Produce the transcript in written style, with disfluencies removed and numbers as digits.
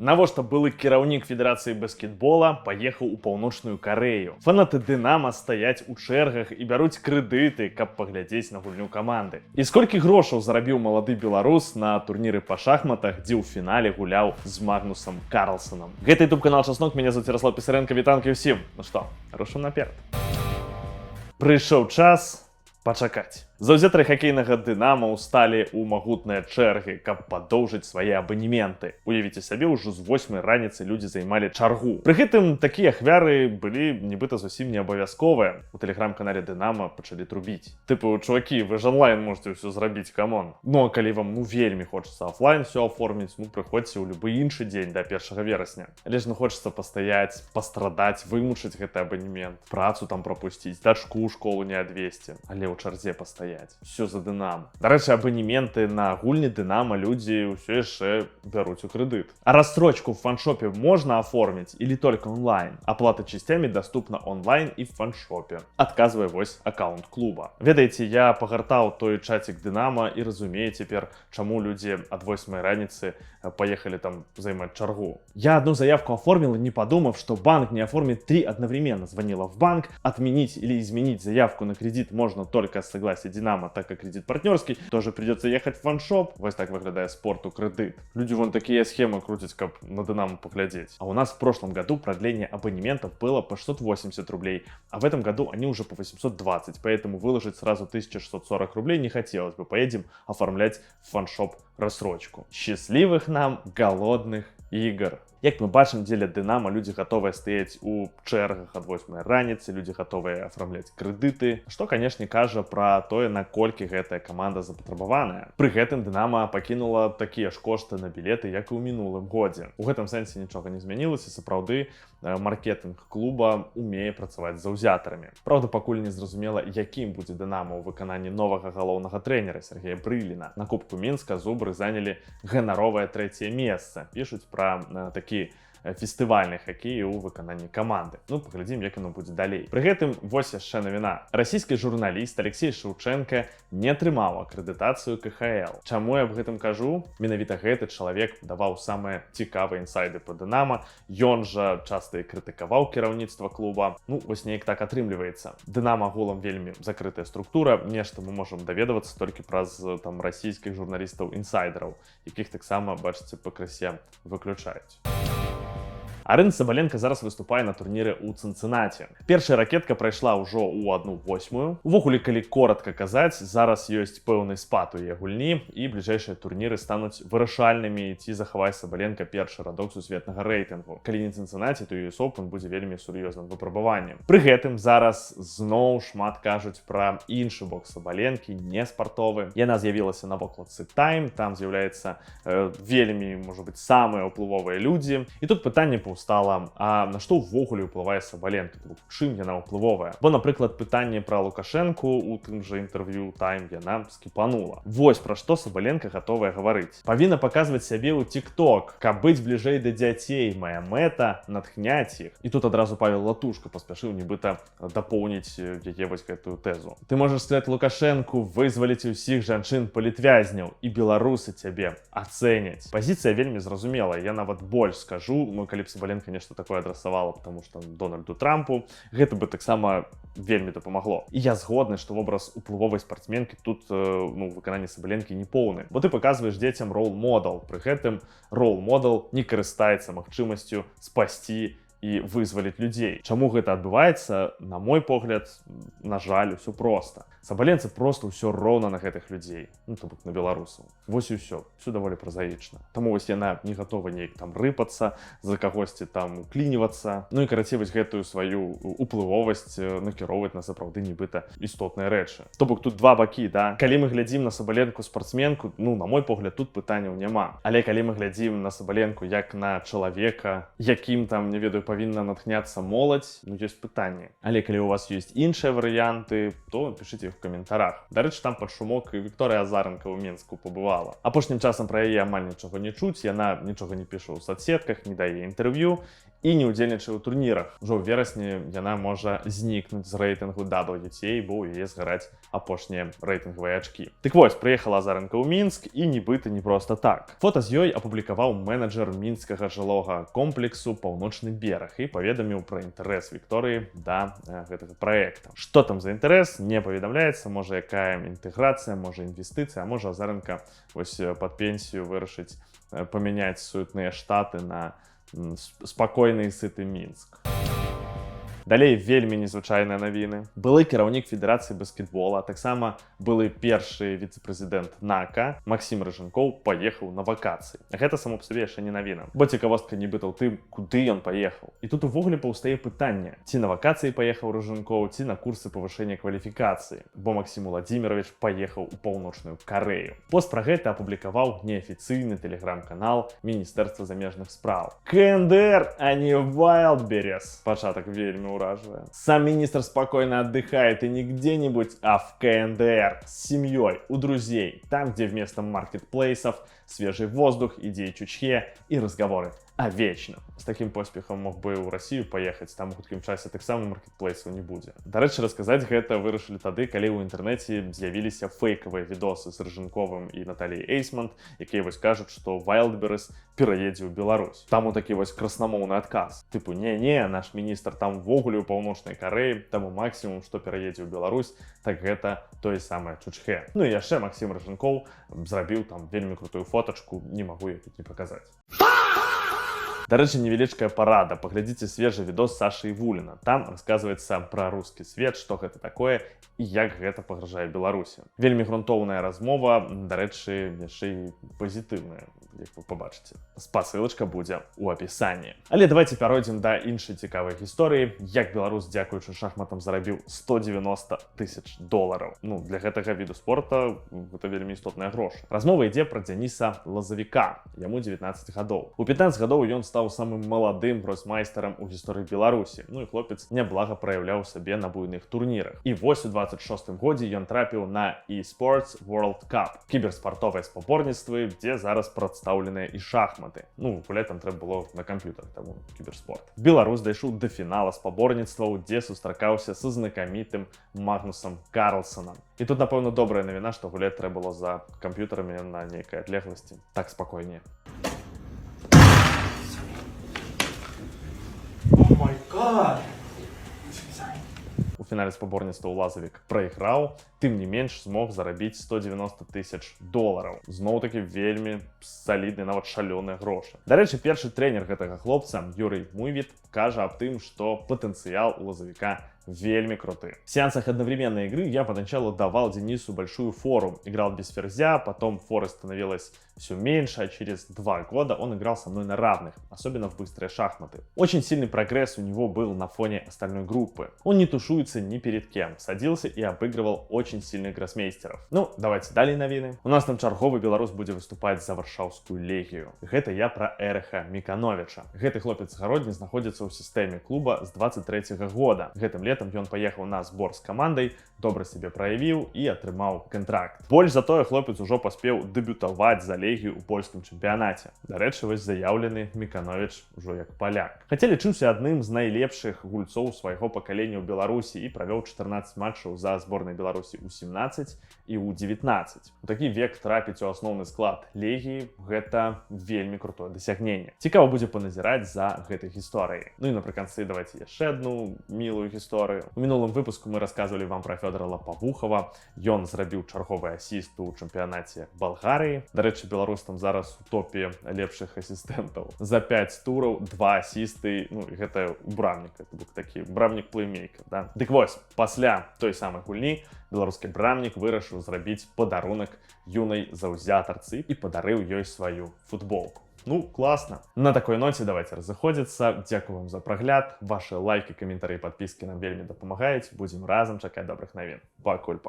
Навошта былы кіраўнік Федэрацыі баскетбола паехаў у паўночную Карэю. Фанаты Дынама стаяць у чэргах і бяруць крэдыты, каб паглядзець на гульню каманды. І сколькі грошаў зарабіў малады беларус на турніры па шахматах, дзе ў фінале гуляў з Магнусам Карлсенам. Гэта YouTube-канал Часнок, мяне зовут Ярослав Пісаренко, вітанкі ўсім. Ну што, рушым наперад. Прыйшоў час пачакаць. Заўзятары хакейнага Дынама ўсталі ў магутныя чэргі, каб падоўжыць свае абанементы. Уявіце сабе, ўжо з 8 раніцы людзі займалі чаргу. Пры гэтым такія ахвяры былі нібыта зусім не абавязковыя. У тэлеграм-канале Дынама пачалі трубіць. Тыпу, чувакі, вы ж онлайн можете ўсё зрабіць, камон. Ну а калі вам вельмі хочацца офлайн все оформіць, прыходзьце ў любы іншы дзень да 1 верасня. Але ж хочацца пастаяць, пастрадаць, вымучыць гэты абанемент, працу там прапусціць, дачку ў школу не адвесці, але ў чарзе пастаяць. Все за Дынам. Дарэчы, абанементы на гульні Дынама людзі ўсё яшчэ бяруць у крэдыт. А расстрочку в фаншопе можна аформіць или только онлайн? Аплата часцямі доступна онлайн і в фаншопе. Адказвае вось аккаунт клуба. Ведаеце, я пагартаў той чацік Дынама і разумею цяпер, чаму людзі ад 8 раніцы поехали там займаць чаргу. Я одну заявку оформила, не подумав, что банк не оформит 3 одновременно. Звонила в банк, отменить или изменить заявку на кредит можно только с согласия Динамо, так как кредит партнерский, тоже придется ехать в фаншоп. Вот так выглядает спорт у кредит. Люди вон такие схемы крутят, как на Динамо поглядеть. А у нас в прошлом году продление абонементов было по 680 рублей, а в этом году они уже по 820, поэтому выложить сразу 1640 рублей не хотелось бы. Поедем оформлять в фаншоп рассрочку. Счастливых нам голодных игр. Як мы бачым, дзеля Дынама людзі гатовыя стаяць у чэргах ад 8 раніцы, людзі гатовыя афармляць крэдыты, што, канешне, кажа пра тое, наколькі гэтая каманда запатрабаваная. Пры гэтым Дынама пакінула такія ж кошты на білеты, як і ў мінулым годзе. У гэтым сэнсе нічога не змянілася, сапраўды маркетинг клуба умее працаваць з заўзятарамі. Праўда, пакуль не зразумела, якім будзе Дынама ў выкананні новага галоўнага трэнера Сергея Брыліна. На Кубку Мінска зубры занялі ганаровае 3е месца. Пішуць пра такі фестывальны хакей у выкананні каманды. Ну, паглядзім, як яно будзе далей. Пры гэтым вось яшчэ навіна. Расійскі журналіст Алексей Шаўчэнка не атрымаў акрэдытацыю КХЛ. Чаму я аб гэтым кажу? Менавіта гэты чалавек даваў самыя цікавыя інсайды па Дынама. Ён жа часта і крытыкаваў кіраўніцтва клуба. Ну, вось неяк так атрымліваецца. Дынама агулам вельмі закрытая структура. Нешта мы можам даведавацца толькі праз там расійскіх журналістаў-інсайдераў, якіх таксама, бачыце, пакрысе выключаюць. Арына Сабаленка зараз выступае на турніры ў Цынцынаці. Першая ракетка прайшла ўжо ў 1/8. Увогуле, калі коротка казаць, зараз ёсць пэўны спад у яе гульні і бліжэйшыя турніры стануць вырашальнымі, ці захавае Сабаленка першы радок сусветнага рэйтынгу. Калі не Цынцынаці, то US Open будзе вельмі сур'ёзным выпрабаваннем. Пры гэтым зараз зноў шмат кажуць пра іншы бок Сабаленкі, не спартовы. Яна з'явілася на вокладцы Time, там з'яўляецца вельмі, можа быць, самыя ўплывовыя людзі. І тут пытанне стала, а на што ўвогуле ўплывае Сабаленка? Чым яна ўплывовая? Бо, напрыклад, пытанне пра Лукашэнку у тым жа інтэрв'ю Time яна скіпанула. Вось пра што Сабаленка гатовая гаварыць. Павінна паказваць сябе ў TikTok, каб быць бліжэй да дзяцей. Мая мэта натхняць іх. І тут адразу Павел Латушка паспяшыў нібыта дапоўніць яе вось гэтую тэзу. Ты можаш сказаць Лукашэнку, вызваліць усіх жанчын-палітвязняў, і беларусы цябе ацэняць. Пазіцыя вельмі зразумелая. Я нават больш скажу, калі б Сабаленка нешта такое адрасавала, потому что Дональду Трампу, гэта бы таксама вельмі дапамагло. І я згодны, што вобраз уплывовай спартсменкі тут выкананне Сабаленкі не поўны. Бо ты паказваеш дзецям рол-модэл. Пры гэтым рол-модэл не карыстаецца магчымасцю спасці і вызваліць людзей. Чаму гэта адбываецца? На мой погляд, на жаль, усё проста. Сабаленцы просто ўсё роўна на гэтых людзей, то бок на беларусаў. Вось і ўсё, все даволі празаічна. Таму вось яна не гатова неяк там рыпацца, за кагосьці там уклінівацца, ну і карацей вось гэтую сваю уплывовасць накіроўваць на сапраўды нібыта істотныя рэчы. То бок тут два бакі, да? Калі мы глядзім на Сабаленку спартсменку, на мой погляд, тут пытанняў няма. Але калі мы глядзім на Сабаленку як на чалавека, якім там, не ведаю, павінна натхняцца моладзь, ёсць пытанне. Але калі у вас ёсць іншыя варыянты, то пішыце іх у каментарах. Дарэчы, там пад шумок і Вікторыя Азаранка ў Мінску пабывала. Апошнім часам пра яе амаль нічога не чуць, яна нічога не піша ў соцсетках, не дае інтэрв'ю і не ўдзельнічае ў турнірах. Ужо ў верасні яна можа знікнуць з рэйтынгу WTA, бо ў яе згараць апошнія рэйтынгавыя ачкі. Дык вось, прыехала Азаранка ў Мінск і нібыта не проста так. Фота з ёй апублікаваў менеджер мінскага жылога комплексу «Паўночны бераг» і паведаміў пра інтарэс Вікторыі да гэтага праекта. Што там за інтарэс, не паведамляецца, можа якая інтэграцыя, можа інвестыцыя, а можа Азаранка вось пад пенсію вырашыць памяняць суетныя штаты на спакойны і сыты Мінск. Далей вельмі незвычайныя навіны. Былы кіраўнік Федэрацыі баскетбола, а таксама былы першы віцэ-прэзідэнт НАКА Максім Рыжанкоў паехаў на вакацыі. Гэта само па сабе яшчэ не навіна, бо цікавостка нібыта ў тым, куды ён паехаў. І тут увогуле паўстае пытанне, ці на вакацыі паехаў Рыжанкоў, ці на курсы павышэння кваліфікацыі, бо Максім Уладзімірович паехаў у Паўночную Карэю. Пост пра гэта апублікаваў неафіцыйны тэлеграм-канал Міністэрства замежных спраў. КНДР, а не Wildberries. Пачатак вельмі ураживая. Сам министр спокойно отдыхает и не где-нибудь, а в КНДР с семьей, у друзей, там, где вместо маркетплейсов свежий воздух, идеи чучхе и разговоры о вечном. С таким поспехом мог бы ў Россию поехать, там у хуткім часе таксама маркетплейсаў не будзе. Дарэчы, расказаць гэта вырашылі тады, калі ў інтэрнэце з'явіліся фейкавыя відосы з Рыжанковым і Наталіяй Эйсмонт, якія вось кажуць, што Wildberries пераедзе ў Беларусь. Таму такі вось краснамоўны адказ. Тыпу, не-не, наш міністр там ввогуле ў Паўночнай Карэі, таму максімум, што пераедзе ў Беларусь, так гэта тое самае чучхе. Ну і яшчэ Максім Рыжанкоў зрабіў там вельмі крутую фотачку, не магу яе тут не паказаць. Дарэчы, невялічкая парада. Паглядзіце свежы відос Сашы Івуліна. Там расказваецца пра рускі свет, што гэта такое і як гэта пагражае Беларусі. Вельмі грунтоўная размова, дарэчы, яшчэ і пазітыўная, як вы пабачыце. Спасылачка будзе ў апісанні. Але давайте пяройдзем да іншай цікавай гісторыі, як беларус, дзякуючы шахматам, зарабіў $190 000. Ну, для гэтага віду спорта гэта вельмі істотныя грошы. Размова ідзе пра Дзяніса Лазавіка. Яму 19 гадоў. У 15 гадоў ён стаў самым маладым гросмайстарам у гісторыі Беларусі. Ну і хлопец няблага праяўляў сабе на буйных турнірах. І вось у 26-м годзе ён трапіў на eSports World Cup. Кіберспартовыя спаборніцтвы, дзе зараз прадстаўленыя і шахматы. Ну, гуляць там трэба было на камп'ютарах, таму кіберспорт. Беларус дайшоў да фінала спаборніцтваў, дзе сустракаўся са знакамітым Магнусам Карлсонам. І тут, напэўна, добрая навіна, што гуляць трэба было за камп'ютарамі на нейкай адлегласці. Так спакойней. У фінале спаборніцтва Лазавік прайграў, тым не менш змог зарабіць $190 000. Зноў-такі вельмі салідны, нават шалёныя грошы. Дарэчы, першы трэнер гэтага хлопца, Юрый Муйвіт, кажа аб тым, што патэнцыял у Лазавіка вельмі круты. В сеансах одновременной игры я поначалу давал Денису большую фору. Играл без ферзя, потом форы становилось все меньше, а через 2 года он играл со мной на равных, особенно в быстрые шахматы. Очень сильный прогресс у него был на фоне остальной группы. Он не тушуется ни перед кем, садился и обыгрывал очень сильных гроссмейстеров. Ну, давайте далее новины. У нас там чарговы беларус будет выступать за Варшаўскую легію. Гэта я про Эриха Мікановича. Гэты хлопец гароднец находится ў сістэме клуба з 23-го года. Гэтым летом ён паехаў на збор з камандай, добра сябе праявіў і атрымаў кантракт. Больш за тое, хлопец ужо паспеў дэбютаваць за легію ў польскім чэмпіянаце. Дарэчы, вось заяўлены Міканович ужо як паляк. Хаця лічыўся адным з найлепшых гульцоў свайго пакалення ў Беларусі і правёў 14 матчаў за зборнай Беларусі ў 17 і ў 19. У такі век трапіць у асноўны склад легіі гэта вельмі крутое дасягненне. Цікава будзе паназіраць за гэтай гісторыяй. Ну і напрыканцы давайте яшчэ адну мілую гісторыю. У мінулым выпуску мы рассказывали вам про Фёдора Лопавухова. Ён зрабіў чарговы асіст у чэмпіянаце Балгарыі. Дарэчы, беларус там зараз у топе лепшых асістэнтаў. За 5 тураў 2 асісты, ну і гэта брамнік, это быў такі брамнік-плеймейкер, да? Дык вось, пасля той самай гульні беларускі брамнік вырашыў зрабіць падарунак юнай заўзятарцы і падарыў ёй сваю футболку. Ну, классно. На такой ноте давайте разыходзіцца. Дзякую вам за прагляд. Ваши лайки, каментарыі, подписки нам вельмі дапамагаюць. Будем разом чакаць добрых навін. Пакуль.